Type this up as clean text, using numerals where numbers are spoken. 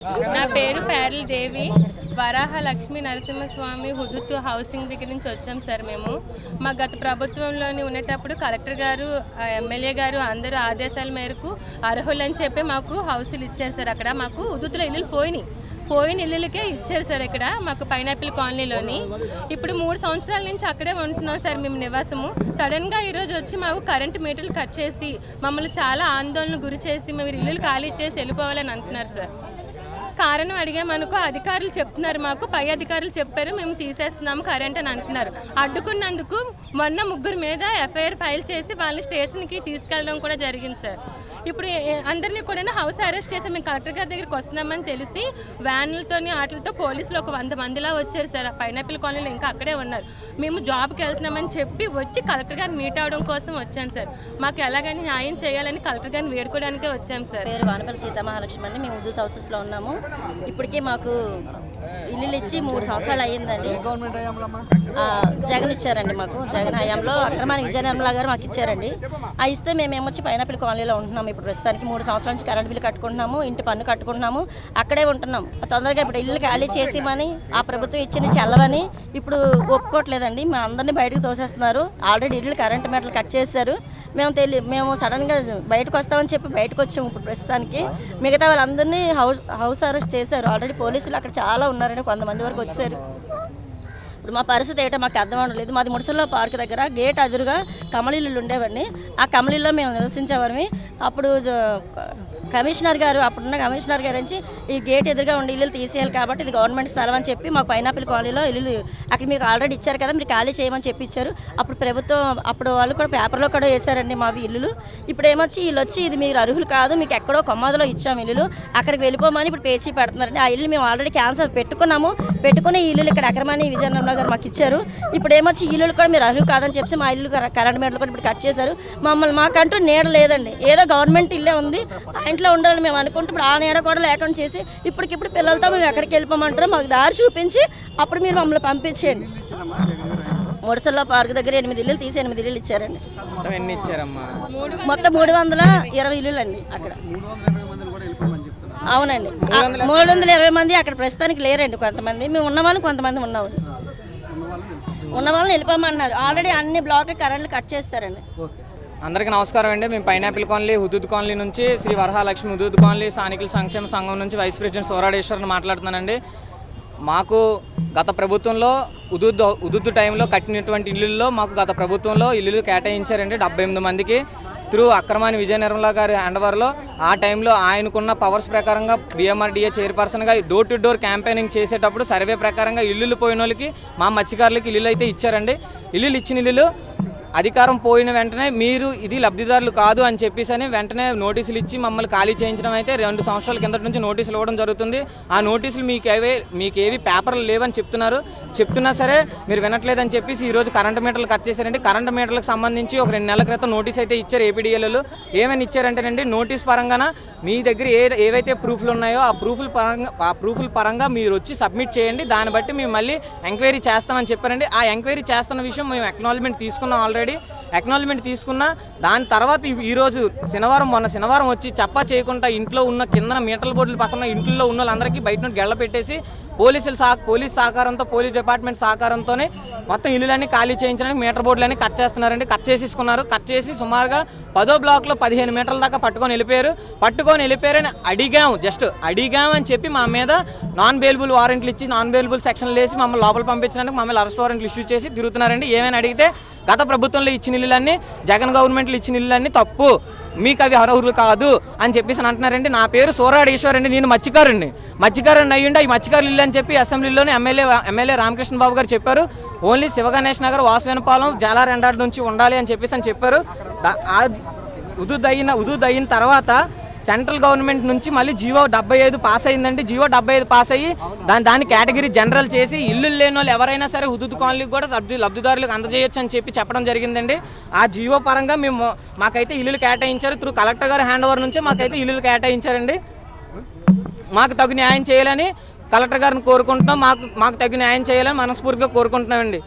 నా పేరు పేర్ల దేవి. వరాహ లక్ష్మీ నరసింహస్వామి హుదుత్ హౌసింగ్ దగ్గర నుంచి వచ్చాం సార్. మేము మా గత ప్రభుత్వంలోని ఉండేటప్పుడు కలెక్టర్ గారు, ఎమ్మెల్యే గారు అందరూ ఆదేశాల మేరకు అర్హులని చెప్పి మాకు హౌసులు ఇచ్చారు సార్. అక్కడ మాకు హుదుత్లో ఇల్లులు పోయిన ఇల్లులకే ఇచ్చారు సార్. ఇక్కడ మాకు పైనాపిల్ కాలనీలోని ఇప్పుడు 3 సంవత్సరాల నుంచి అక్కడే ఉంటున్నాం సార్ మేము నివాసము. సడన్గా ఈరోజు వచ్చి మాకు కరెంటు మీటర్లు కట్ చేసి మమ్మల్ని చాలా ఆందోళన గురి చేసి మేము ఇల్లులు ఖాళీ చేసి వెళ్ళిపోవాలని అంటున్నారు సార్. కారణం అడిగామనుకో అధికారులు చెప్తున్నారు, మాకు పై అధికారులు చెప్పారు మేము తీసేస్తున్నాము కరెంట్ అని అంటున్నారు. అడ్డుకున్నందుకు మొన్న 3 మీద ఎఫ్ఐఆర్ ఫైల్ చేసి వాళ్ళని స్టేషన్కి తీసుకెళ్ళడం కూడా జరిగింది సార్. ఇప్పుడు అందరినీ కూడా హౌస్ అరెస్ట్ చేసి మేము కలెక్టర్ గారి దగ్గరికి వస్తున్నామని తెలిసి వ్యాన్లతోని వాటితో పోలీసులు ఒక 100 మందిలా వచ్చారు సార్. పైనాపిల్ కాలనీలో ఇంకా అక్కడే ఉన్నారు. మేము జాబ్కి వెళ్తున్నామని చెప్పి వచ్చి కలెక్టర్ గారిని మీట్ అవడం కోసం వచ్చాను సార్. మాకు ఎలాగైనా న్యాయం చేయాలని కలెక్టర్ గారిని వేడుకోవడానికే వచ్చాము సార్. పేరు వానపల్లి సీతామహాలక్ష్మి అండి. మేము హుదుత్ హౌసెస్లో ఉన్నాము. ఇప్పటికీ మాకు ఇల్లులు ఇచ్చి 3 సంవత్సరాలు అయ్యిందండి. జగన్ ఇచ్చారండి మాకు. జగన్ హయాంలో అక్రమానికి విజయ నిర్మలా గారు మాకు ఇచ్చారండి. ఆ ఇస్తే మేమేమొచ్చి పైనాపిల్ కాలనీలో ఉంటున్నాము. ఇప్పుడు ప్రస్తుతానికి 3 సంవత్సరాల నుంచి కరెంట్ బిల్లు కట్టుకుంటున్నాము, ఇంటి పన్ను కట్టుకుంటున్నాము, అక్కడే ఉంటున్నాము. తొందరగా ఇప్పుడు ఇల్లు ఖాళీ చేసేమని ఆ ప్రభుత్వం ఇచ్చిన చెల్లవని ఇప్పుడు ఒప్పుకోవట్లేదండి. మా అందరినీ బయటకు తోసేస్తున్నారు. ఆల్రెడీ ఇల్లు కరెంట్ మీటర్లు కట్ చేశారు. మేము సడన్గా బయటకు వస్తామని చెప్పి బయటకు వచ్చాము. ఇప్పుడు ప్రస్తుతానికి మిగతా వాళ్ళందరినీ హౌస్ అరెస్ట్ చేశారు. ఆల్రెడీ పోలీసులు అక్కడ చాలా ఉన్నారండి, 100 మంది వరకు వచ్చారు. ఇప్పుడు మా పరిస్థితి ఏంటో మాకు అర్థం అవ్వలేదు. మాది ముడిసల్లో పార్క్ దగ్గర గేట్ ఎదురుగా కమలీలు ఉండేవండి. ఆ కమలీలో మేము నివసించేవారిని. అప్పుడు కమిషనర్ గారు, అప్పుడున్న కమిషనర్ గారు నుంచి ఈ గేట్ ఎదురుగా ఉండి ఇల్లు తీసేయాలి కాబట్టి ఇది గవర్నమెంట్ స్థలం అని చెప్పి మాకు పైనాపిల్ కాలనీలో ఇల్లు అక్కడ మీకు ఆల్రెడీ ఇచ్చారు కదా, మీరు ఖాళీ చేయమని చెప్పి ఇచ్చారు. అప్పుడు ప్రభుత్వం అప్పుడు వాళ్ళు కూడా పేపర్లో కూడా వేశారండి మావి ఇల్లులు. ఇప్పుడు ఏమొచ్చి వీళ్ళు వచ్చి ఇది మీరు అర్హులు కాదు, మీకు ఎక్కడో కొమ్మదిలో ఇచ్చాము ఇల్లులు, అక్కడికి వెళ్ళిపోమని ఇప్పుడు పేచీ పెడుతున్నారండి. ఆ ఇల్లు మేము ఆల్రెడీ క్యాన్సల్ పెట్టుకుని ఈ ఇల్లులు ఇక్కడ అక్రమాన్ని విజయనగరం గారు మాకు ఇచ్చారు. ఇప్పుడు ఏమొచ్చి ఇల్లులు కూడా మీరు అర్హులు కాదని చెప్పి మా ఇల్లు కరెంట్ మీటర్లు కూడా ఇప్పుడు కట్ చేశారు. మాకంటూ నీడ లేదండి. ఏదో గవర్నమెంట్ ఇల్లే ఉంది, ఆ ఇంట్లో ఉండాలని మేము అనుకుంటే ఇప్పుడు ఆ నీడ కూడా లేకుండా చేసి ఇప్పటికిప్పుడు పిల్లలతో మేము ఎక్కడికి వెళ్ళిపోమంటారో మాకు దారి చూపించి అప్పుడు మీరు మమ్మల్ని పంపించేయండి. ముడిసల్లో పార్క్ దగ్గర 8 ఇల్లులు తీసి 8 ఇల్లులు ఇచ్చారండి. మొత్తం 320 ఇల్లులు అండి అక్కడ. అవునండి, 320 మంది అక్కడ ప్రస్తుతానికి లేరండి. కొంతమంది మేము ఉన్న వాళ్ళు, కొంతమంది ఉన్న వాళ్ళని వెళ్ళిపోమంటున్నారు. ఆల్రెడీ అన్ని బ్లాక్లు కరెంట్లు కట్ చేస్తారండి. అందరికీ నమస్కారం అండి. మేము పైనాపిల్ కాలనీ హుదుత్ కాలనీ నుంచి శ్రీ వరహాలక్ష్మి హుదుత్ కాలనీ స్థానికుల సంక్షేమ సంఘం నుంచి వైస్ ప్రెసిడెంట్ సోరాడేశ్వరని మాట్లాడుతున్నానండి. మాకు గత ప్రభుత్వంలో హుదుత్ టైంలో కట్టినటువంటి ఇల్లుల్లో మాకు గత ప్రభుత్వంలో ఇల్లులు కేటాయించారండి 78 మందికి త్రూ అక్రమాని విజయ నిర్మలా గారి హ్యాండ్ఓవర్లో. ఆ టైంలో ఆయనకున్న పవర్స్ ప్రకారంగా BMRDA చైర్పర్సన్గా డోర్ టు డోర్ క్యాంపెయినింగ్ చేసేటప్పుడు సర్వే ప్రకారంగా ఇల్లులు పోయిన వాళ్ళకి మా మత్స్యకారులకి ఇల్లులు అయితే ఇచ్చారండి. ఇచ్చిన ఇల్లులు అధికారం పోయిన వెంటనే మీరు ఇది లబ్ధిదారులు కాదు అని చెప్పేసి వెంటనే నోటీసులు ఇచ్చి మమ్మల్ని ఖాళీ చేయించడం అయితే 2 సంవత్సరాల కిందటి నుంచి నోటీసులు ఇవ్వడం జరుగుతుంది. ఆ నోటీసులు మీకేవి పేపర్లు లేవని చెప్తున్నా సరే మీరు వినట్లేదని చెప్పేసి ఈరోజు కరెంటు మీటర్లు కట్ చేశారండి. కరెంటు మీటర్లకు సంబంధించి ఒక 2 నెలల క్రితం నోటీస్ అయితే ఇచ్చారు APDLలు. ఏమని ఇచ్చారంటేనండి, నోటీస్ పరంగా మీ దగ్గర ఏవైతే ప్రూఫ్లు ఉన్నాయో ఆ ప్రూఫ్ల పరంగా మీరు వచ్చి సబ్మిట్ చేయండి, దాన్ని బట్టి మేము మళ్ళీ ఎంక్వైరీ చేస్తామని చెప్పారండి. ఆ ఎంక్వైరీ చేస్తున్న విషయం మేము అక్నాలజ్మెంట్ తీసుకున్నాం. ఆల్రెడీ అక్నాలజ్మెంట్ తీసుకున్నా దాని తర్వాత ఈరోజు మొన్న శనివారం వచ్చి చెప్పా చేయకుండా ఇంట్లో ఉన్న కింద మీటర్ల బోర్డుల పక్కన ఇంట్లో ఉన్న వాళ్ళందరికీ బయట నుండి గెళ్ళ పెట్టేసి పోలీస్ సహకారంతో పోలీస్ డిపార్ట్మెంట్ సహకారంతోనే మొత్తం ఇల్లులన్నీ ఖాళీ చేయించడానికి మీటర్ బోర్డులన్నీ కట్ చేస్తున్నారండి. కట్ చేసి సుమారుగా 10వ బ్లాక్లో 15 మీటర్ల దాకా పట్టుకొని వెళ్ళిపోయారని అడిగాం అని చెప్పి మా మీద నాన్ బెయిలబుల్ వారెంట్లు ఇచ్చి నాన్ బెయిలబుల్ సెక్షన్లు వేసి మమ్మల్ని లోపల పంపించడానికి మమ్మల్ని అరెస్ట్ వారెంట్లు ఇష్యూ చేసి తిరుగుతున్నారండి. ఏమైనా అడిగితే గత ప్రభుత్వంలో ఇచ్చిన ఇల్లులన్నీ, జగన్ గవర్నమెంట్లో ఇచ్చిన ఇల్లులన్నీ తప్పు, మీకు అవి అర్హులు కాదు అని చెప్పేసి అంటున్నారండి. నా పేరు సోరాడేశ్వర్ అండి. నేను మత్స్యకారుని అయ్యుండి ఈ మత్స్యకారులు ఇల్లు అని చెప్పి అసెంబ్లీలోనే ఎమ్మెల్యే రామకృష్ణ బాబు గారు చెప్పారు. ఓన్లీ శివగణేష్ నగర్, వాసువేనపాలెం, జాలారెండాడు నుంచి ఉండాలి అని చెప్పారు. ఉదుద్ అయిన తర్వాత సెంట్రల్ గవర్నమెంట్ నుంచి మళ్ళీ జీవో 75 పాస్ అయిందండి. జీవో 75 పాస్ అయ్యి దాని కేటగిరీ జనరల్ చేసి ఇల్లు లేని వాళ్ళు ఎవరైనా సరే హుదుత్ కాలనీకి కూడా లబ్ధిదారులకు అందజేయొచ్చు అని చెప్పడం జరిగిందండి. ఆ జీవో పరంగా మాకైతే ఇల్లులు కేటాయించారు. త్రూ కలెక్టర్ గారి హ్యాండ్ ఓవర్ నుంచే మాకైతే ఇల్లులు కేటాయించారండి. మాకు తగు న్యాయం చేయాలని కలెక్టర్ గారిని కోరుకుంటున్నాం. మాకు తగు న్యాయం చేయాలని మనస్ఫూర్తిగా కోరుకుంటున్నామండి.